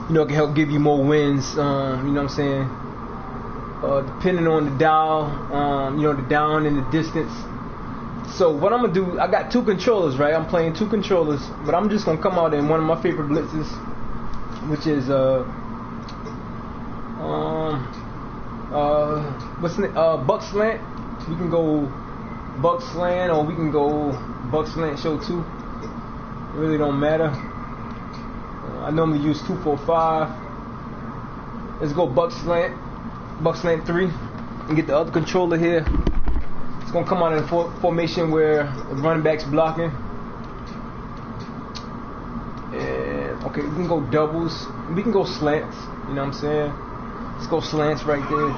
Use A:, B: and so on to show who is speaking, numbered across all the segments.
A: you know, it can help give you more wins. You know what I'm saying? Depending on the dial, you know, the down and the distance. So what I'm gonna do, I got 2 controllers, right? I'm playing 2 controllers, but I'm just gonna come out in one of my favorite blitzes, which is what's the buck slant. We can go buck slant, or we can go buck slant show 2. It really don't matter. I normally use 2-4-5. Let's go buck slant 3, and get the other controller here. It's gonna come out in a formation where the running back's blocking. And okay, we can go doubles. We can go slants. You know what I'm saying? Let's go slants right there.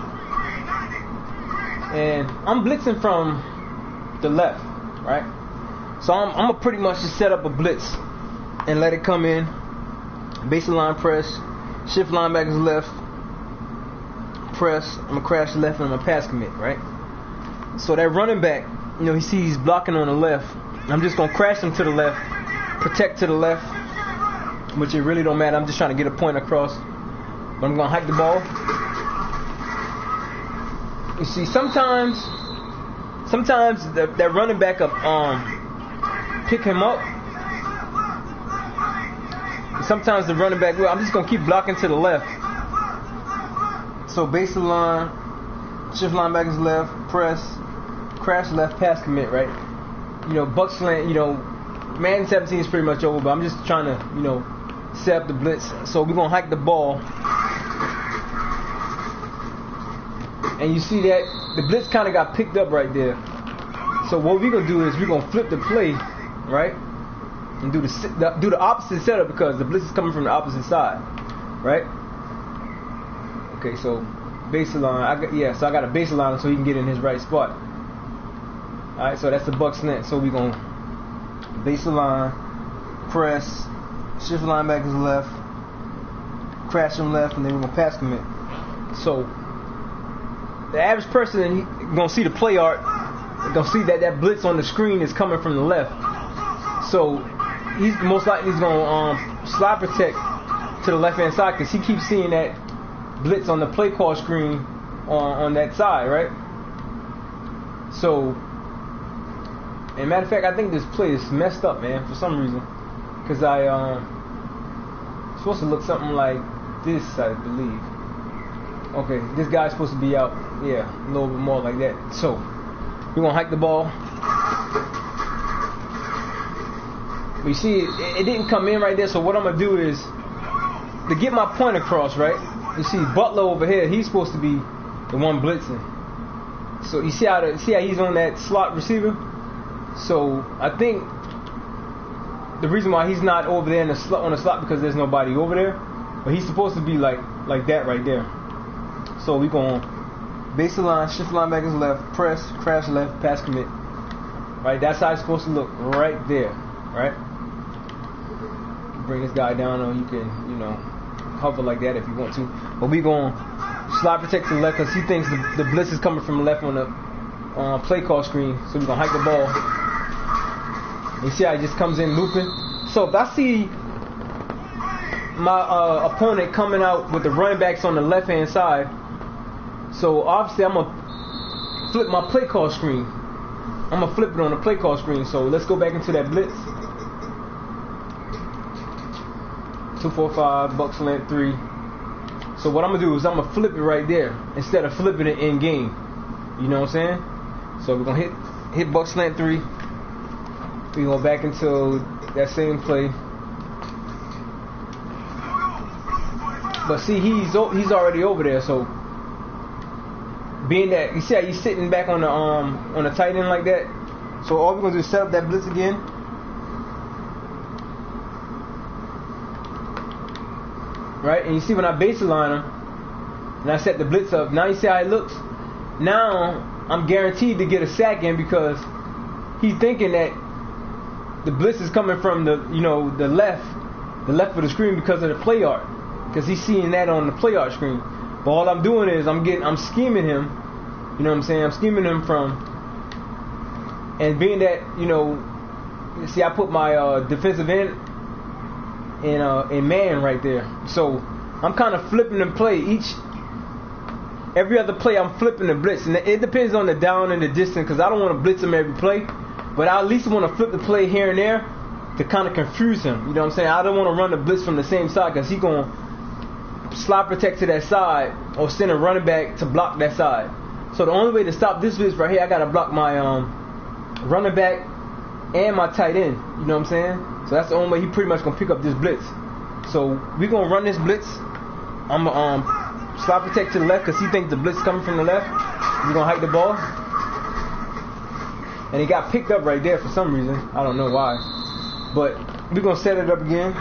A: And I'm blitzing from the left, right? So I'm gonna pretty much just set up a blitz and let it come in. Baseline press, shift linebackers left, press. I'm gonna crash left and I'm gonna pass commit, right? So that running back, you know, he's blocking on the left. I'm just gonna crash him to the left, protect to the left, which it really don't matter. I'm just trying to get a point across. But I'm gonna hike the ball. You see, sometimes that running back up, pick him up. Sometimes the running back will. I'm just gonna keep blocking to the left. So baseline, shift linebackers left, press, crash left, pass commit, right? You know, buck slant. You know, Madden 17 is pretty much over, but I'm just trying to, you know, set up the blitz. So we're gonna hike the ball. And you see that the blitz kind of got picked up right there. So what we're gonna do is we're gonna flip the play, right, and do the opposite setup, because the blitz is coming from the opposite side, right? Okay, so baseline. So I got a baseline so he can get in his right spot. All right, so that's the buck slant. So we're gonna baseline, press, shift linebackers left, crash him left, and then we're gonna pass commit. So the average person gonna see the play art, gonna see that blitz on the screen is coming from the left. So he's most likely gonna slide protect to the left hand side, because he keeps seeing that blitz on the play call screen on that side, right? So, and matter of fact, I think this play is messed up, man, for some reason, because it's supposed to look something like this, I believe. Okay, this guy's supposed to be out, yeah, a little bit more like that. So we're gonna hike the ball. But you see, it didn't come in right there. So what I'm gonna do is, to get my point across, right? You see Butler over here, he's supposed to be the one blitzing. So you see how he's on that slot receiver. So I think the reason why he's not over there on the slot because there's nobody over there. But he's supposed to be like that right there. So we're going baseline, shift linebackers left, press, crash left, pass commit. Right, that's how it's supposed to look right there. Right? Bring this guy down, or you can, you know, hover like that if you want to. But we're going slide protect to the left, because he thinks the blitz is coming from the left on the play call screen. So we're going to hike the ball. You see how he just comes in looping? So if I see my opponent coming out with the running backs on the left hand side, so obviously I'm gonna flip my play call screen. I'm gonna flip it on the play call screen. So let's go back into that blitz. 2-4-5, buck slant 3. So what I'm gonna do is I'm gonna flip it right there instead of flipping it in game. You know what I'm saying? So we're gonna hit buck slant 3. We go back into that same play. But see, he's already over there. So being that, you see how he's sitting back on the tight end like that. So all we're gonna do is set up that blitz again. Right, and you see when I baseline him and I set the blitz up, now you see how it looks. Now I'm guaranteed to get a sack in, because he's thinking that the blitz is coming from the left of the screen because of the play art, because he's seeing that on the play art screen. But all I'm doing is I'm scheming him. You know what I'm saying? I'm scheming him from, and being that, you know, see, I put my defensive end in man right there. So I'm kind of flipping the play. Every other play I'm flipping the blitz, and it depends on the down and the distance, because I don't want to blitz him every play, but I at least want to flip the play here and there to kind of confuse him. You know what I'm saying? I don't want to run the blitz from the same side, because he's going to slide protect to that side or send a running back to block that side. So the only way to stop this blitz right here, I got to block my running back and my tight end. You know what I'm saying? So that's the only way he pretty much going to pick up this blitz. So we're going to run this blitz. I'm going to slide protect to the left because he thinks the blitz is coming from the left. We're going to hike the ball. And he got picked up right there for some reason. I don't know why. But we're going to set it up again.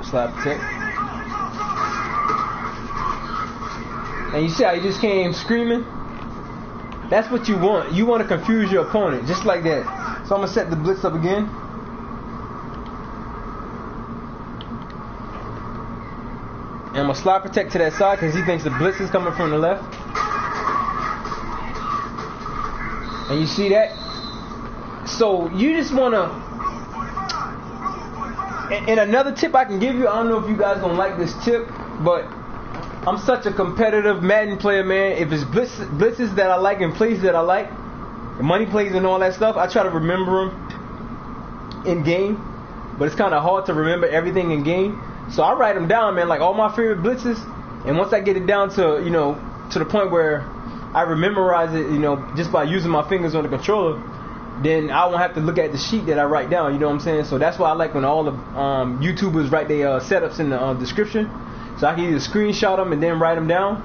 A: Slide protect. And you see how he just came screaming? That's what you want. You want to confuse your opponent, just like that. So I'm going to set the blitz up again. And I'm going to slide protect to that side because he thinks the blitz is coming from the left. And you see that? So you just want to... And another tip I can give you, I don't know if you guys going to like this tip, but I'm such a competitive Madden player, man. If it's blitzes that I like and plays that I like, money plays and all that stuff, I try to remember them in game. But it's kind of hard to remember everything in game. So I write them down, man, like all my favorite blitzes. And once I get it down to, you know, to the point where I memorize it, you know, just by using my fingers on the controller, then I won't have to look at the sheet that I write down, you know what I'm saying? So that's why I like when all the YouTubers write their setups in the description. So I can either screenshot them and then write them down.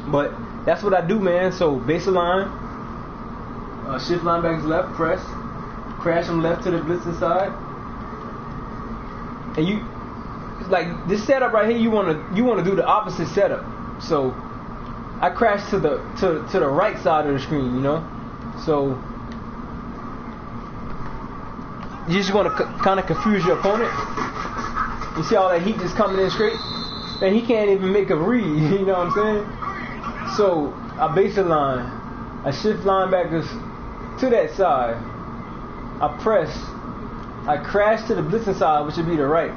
A: But that's what I do, man. So baseline, shift linebackers left, press, crash them left to the blitzing side. And you, like this setup right here, you want to do the opposite setup. So I crash to the right side of the screen, you know. So you just want to kind of confuse your opponent. You see all that heat just coming in straight? And he can't even make a read, you know what I'm saying? So I baseline, I shift linebackers to that side. I press, I crash to the blitzing side, which would be the right.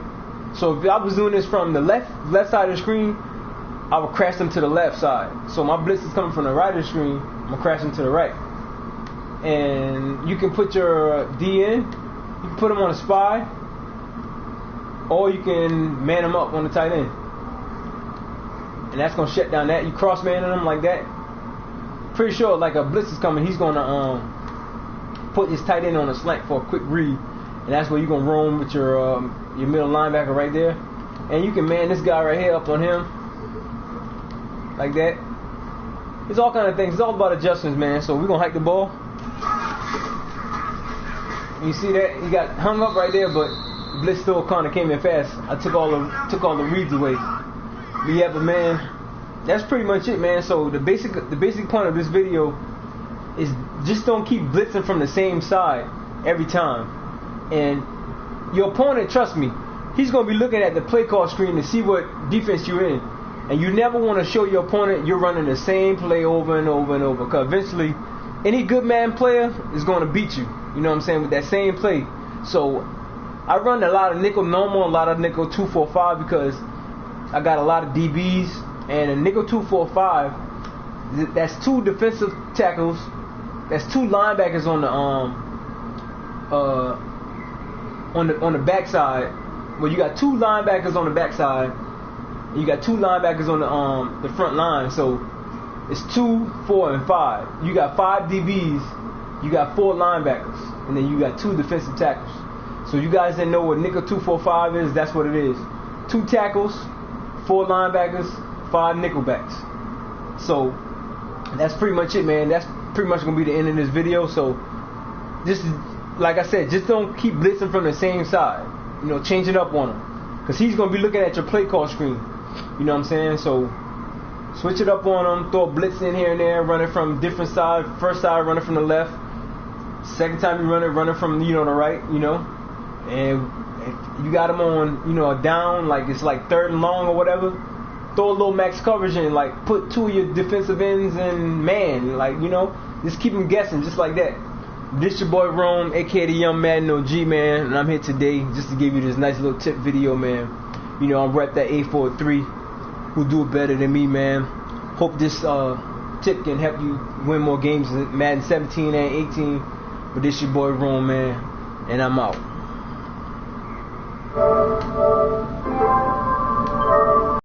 A: So if I was doing this from the left side of the screen, I would crash them to the left side. So my blitz is coming from the right of the screen, I'm gonna crash them to the right. And you can put your D in, you can put them on a spy, or you can man them up on the tight end. And that's going to shut down that. You cross-manning them like that. Pretty sure like a blitz is coming, he's going to put his tight end on a slant for a quick read. And that's where you're going to roam with your middle linebacker right there. And you can man this guy right here up on him. Like that. It's all kind of things. It's all about adjustments, man. So we're going to hike the ball. You see that? He got hung up right there, but blitz still kind of came in fast. I took all the reads away. But yeah, but man, that's pretty much it, man. So the basic point of this video is just don't keep blitzing from the same side every time. And your opponent, trust me, he's gonna be looking at the play call screen to see what defense you're in. And you never want to show your opponent you're running the same play over and over and over, because eventually any good man player is gonna beat you. You know what I'm saying, with that same play. So I run a lot of nickel normal, a lot of nickel 2-4-5 because I got a lot of DBs, and a nickel 2-4-5, that's two defensive tackles, that's two linebackers on the backside. Well, you got two linebackers on the backside, and you got two linebackers on the front line. So it's 2, 4, and 5. You got 5 DBs, you got 4 linebackers, and then you got 2 defensive tackles. So you guys didn't know what nickel 2-4-5 is? That's what it is. 2 tackles, 4 linebackers, 5 nickelbacks. So that's pretty much it, man. That's pretty much gonna be the end of this video. So just like I said, just don't keep blitzing from the same side. You know, change it up on him, because he's gonna be looking at your play call screen. You know what I'm saying? So switch it up on him. Throw a blitz in here and there. Run it from different side. First side, run it from the left. Second time you run it from the right. You know, and you got him on, you know, a down, like it's like 3rd and long or whatever, throw a little max coverage in, like put 2 of your defensive ends in man, like, you know, just keep them guessing, just like that. This your boy Rome, aka the Young Madden OG, man, and I'm here today just to give you this nice little tip video, man. You know, I'm rep that 843 who do it better than me, man. Hope this tip can help you win more games in Madden 17 and 18. But this your boy Rome, man, and I'm out.